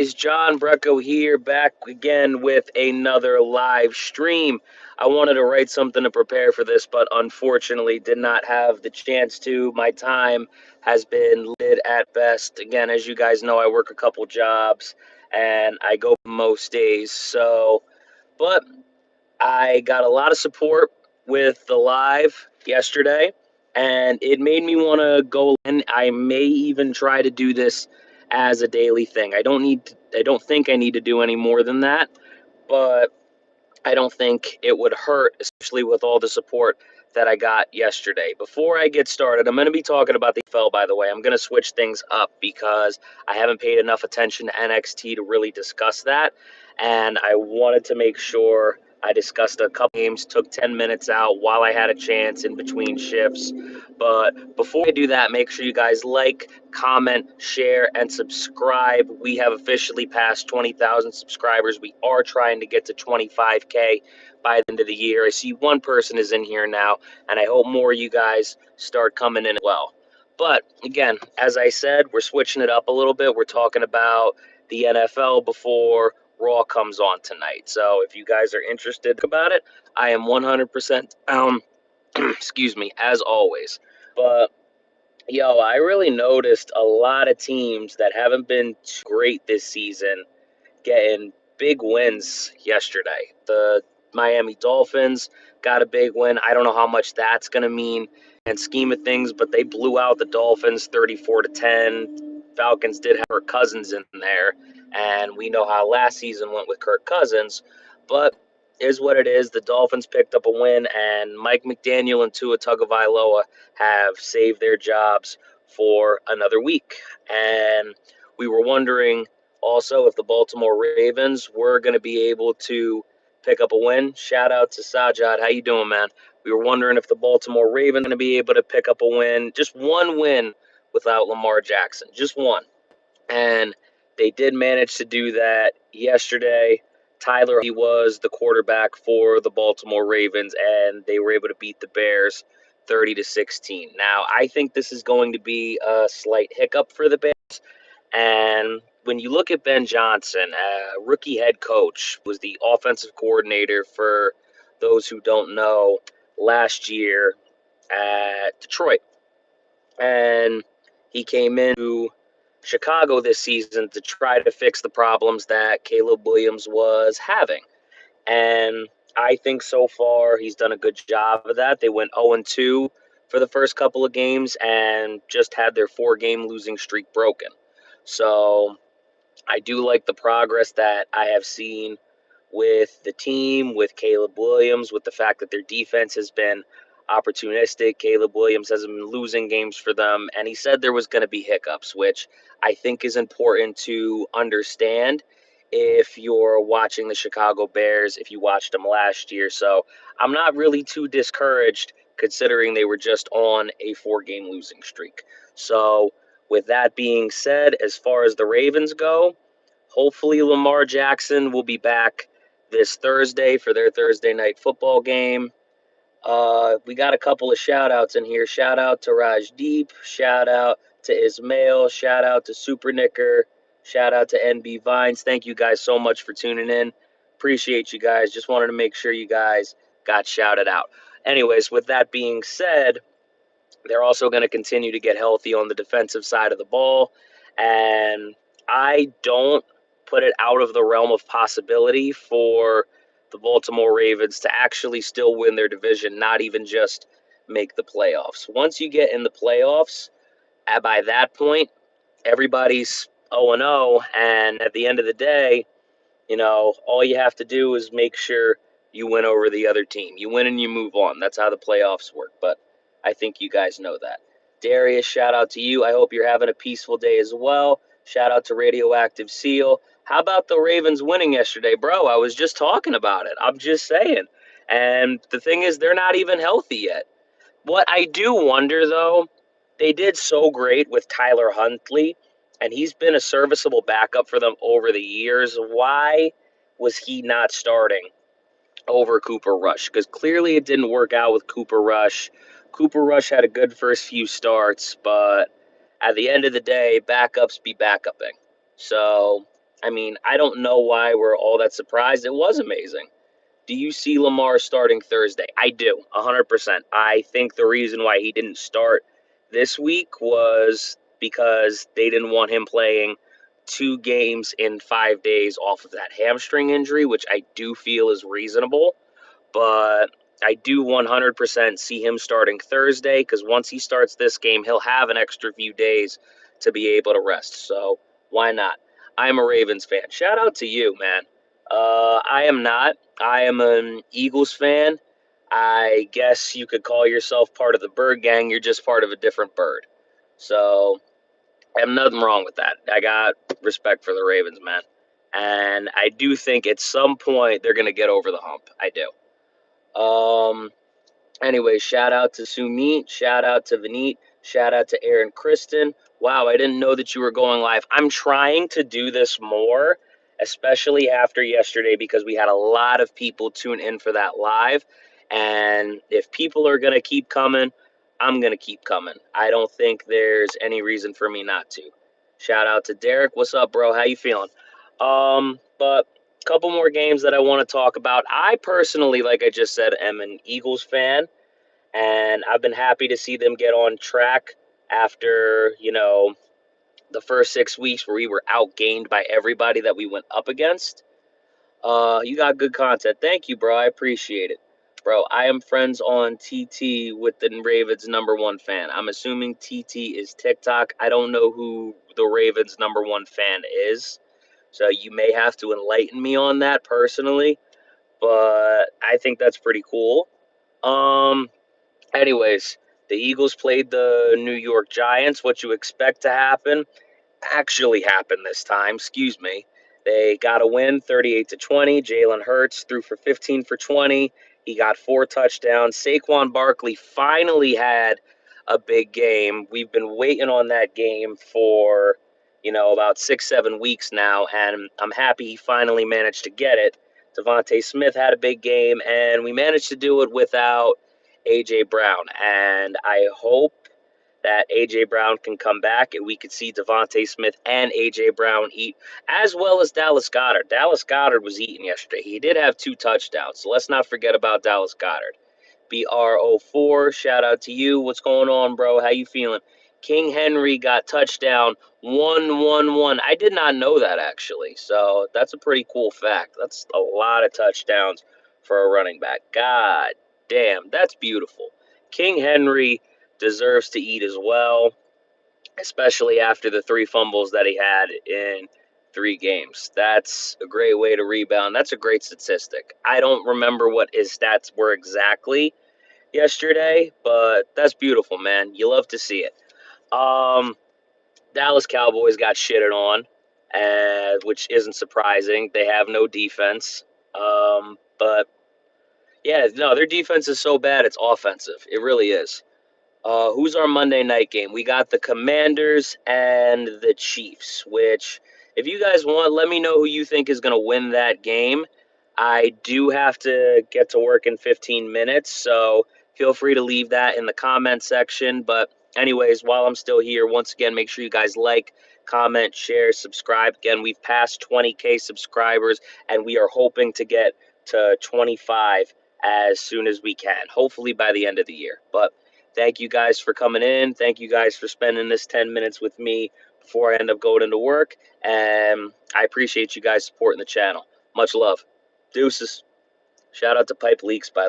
It's John Brecco here, back again with another live stream. I wanted to write something to prepare for this, but unfortunately did not have the chance to. My time has been limited at best. Again, as you guys know, I work a couple jobs and I go most days. But I got a lot of support with the live yesterday, and it made me want to go in. I may even try to do this as a daily thing. I don't think I need to do any more than that, but I don't think it would hurt, especially with all the support that I got yesterday. Before I get started, I'm going to be talking about the NFL, by the way. I'm going to switch things up because I haven't paid enough attention to NXT to really discuss that. And I wanted to make sure I discussed a couple games, took 10 minutes out while I had a chance in between shifts. But before I do that, make sure you guys like, comment, share, and subscribe. We have officially passed 20,000 subscribers. We are trying to get to 25K by the end of the year. I see one person is in here now, and I hope more of you guys start coming in as well. But again, as I said, we're switching it up a little bit. We're talking about the NFL before Raw comes on tonight. So if you guys are interested about it, I am 100% excuse me, as always. But yo, I really noticed a lot of teams that haven't been too great this season getting big wins yesterday. The Miami Dolphins got a big win. I don't know how much that's going to mean and scheme of things, but they blew out the Dolphins 34-10. Falcons did have Kirk Cousins in there, and we know how last season went with Kirk Cousins, but is what it is. The Dolphins picked up a win, and Mike McDaniel and Tua Tagovailoa have saved their jobs for another week. And we were wondering also if the Baltimore Ravens were going to be able to pick up a win. Shout out to Sajad. How you doing, man? We were wondering if the Baltimore Ravens going to be able to pick up a win, just one win without Lamar Jackson, just one. And they did manage to do that yesterday. Tyler, he was the quarterback for the Baltimore Ravens, and they were able to beat the Bears 30-16. Now, I think this is going to be a slight hiccup for the Bears. And when you look at Ben Johnson, rookie head coach, was the offensive coordinator for those who don't know last year at Detroit. And he came into Chicago this season to try to fix the problems that Caleb Williams was having. And I think so far he's done a good job of that. They went 0-2 for the first couple of games and just had their 4-game losing streak broken. So I do like the progress that I have seen with the team, with Caleb Williams, with the fact that their defense has been opportunistic. Caleb Williams hasn't been losing games for them, and he said there was going to be hiccups, which I think is important to understand if you're watching the Chicago Bears, if you watched them last year. So I'm not really too discouraged considering they were just on a 4-game losing streak. So with that being said, as far as the Ravens go, hopefully Lamar Jackson will be back this Thursday for their Thursday night football game. We got a couple of shout outs in here. Shout out to Rajdeep. Shout out to Ismail. Shout out to Super Nicker. Shout out to NB Vines. Thank you guys so much for tuning in. Appreciate you guys. Just wanted to make sure you guys got shouted out. Anyways, with that being said, they're also going to continue to get healthy on the defensive side of the ball. And I don't put it out of the realm of possibility for the Baltimore Ravens to actually still win their division, not even just make the playoffs. Once you get in the playoffs, by that point, everybody's 0-0. And at the end of the day, all you have to do is make sure you win over the other team. You win and you move on. That's how the playoffs work. But I think you guys know that. Darius, shout out to you. I hope you're having a peaceful day as well. Shout out to Radioactive Seal. How about the Ravens winning yesterday, bro? I was just talking about it. I'm just saying. And the thing is, they're not even healthy yet. What I do wonder, though, they did so great with Tyler Huntley, and he's been a serviceable backup for them over the years. Why was he not starting over Cooper Rush? Because clearly it didn't work out with Cooper Rush. Cooper Rush had a good first few starts, but at the end of the day, backups be backupping. So I mean, I don't know why we're all that surprised. It was amazing. Do you see Lamar starting Thursday? I do, 100%. I think the reason why he didn't start this week was because they didn't want him playing 2 games in 5 days off of that hamstring injury, which I do feel is reasonable. But I do 100% see him starting Thursday because once he starts this game, he'll have an extra few days to be able to rest. So why not? I'm a Ravens fan. Shout out to you, man. I am not. I am an Eagles fan. I guess you could call yourself part of the bird gang. You're just part of a different bird. So I have nothing wrong with that. I got respect for the Ravens, man. And I do think at some point they're going to get over the hump. I do. Anyway, shout out to Sumit, shout out to Vineet, shout out to Aaron Kristen. Wow, I didn't know that you were going live. I'm trying to do this more, especially after yesterday, because we had a lot of people tune in for that live. And if people are going to keep coming, I'm going to keep coming. I don't think there's any reason for me not to. Shout out to Derek. What's up, bro? How you feeling? But couple more games that I want to talk about. I personally, like I just said, am an Eagles fan, and I've been happy to see them get on track after, the first 6 weeks where we were outgained by everybody that we went up against. You got good content. Thank you, bro. I appreciate it. Bro, I am friends on TT with the Ravens #1 fan. I'm assuming TT is TikTok. I don't know who the Ravens #1 fan is. So you may have to enlighten me on that personally, but I think that's pretty cool. Um, Anyways, the Eagles played the New York Giants. What you expect to happen actually happened this time. Excuse me. They got a win 38-20. Jalen Hurts threw for 15 for 20. He got 4 touchdowns. Saquon Barkley finally had a big game. We've been waiting on that game for, about 6, 7 weeks now, and I'm happy he finally managed to get it. Devontae Smith had a big game, and we managed to do it without A.J. Brown. And I hope that A.J. Brown can come back and we could see Devontae Smith and A.J. Brown eat, as well as Dallas Goedert. Dallas Goedert was eating yesterday. He did have 2 touchdowns, so let's not forget about Dallas Goedert. BR04, shout out to you. What's going on, bro? How you feeling? King Henry got touchdown 1-1-1. I did not know that, actually, so that's a pretty cool fact. That's a lot of touchdowns for a running back. God damn, that's beautiful. King Henry deserves to eat as well, especially after the 3 fumbles that he had in 3 games. That's a great way to rebound. That's a great statistic. I don't remember what his stats were exactly yesterday, but that's beautiful, man. You love to see it. Um, Dallas Cowboys got shitted on, which isn't surprising. They have no defense. But yeah, no, their defense is so bad it's offensive. It really is. Who's our Monday night game? We got the Commanders and the Chiefs, which, if you guys want, let me know who you think is going to win that game. I do have to get to work in 15 minutes, so feel free to leave that in the comment section. But, anyways, while I'm still here, once again, make sure you guys like, comment, share, subscribe. Again, we've passed 20K subscribers, and we are hoping to get to 25 as soon as we can, hopefully by the end of the year. But thank you guys for coming in. Thank you guys for spending this 10 minutes with me before I end up going into work. And I appreciate you guys supporting the channel. Much love. Deuces. Shout out to Pipe Leaks, by the way.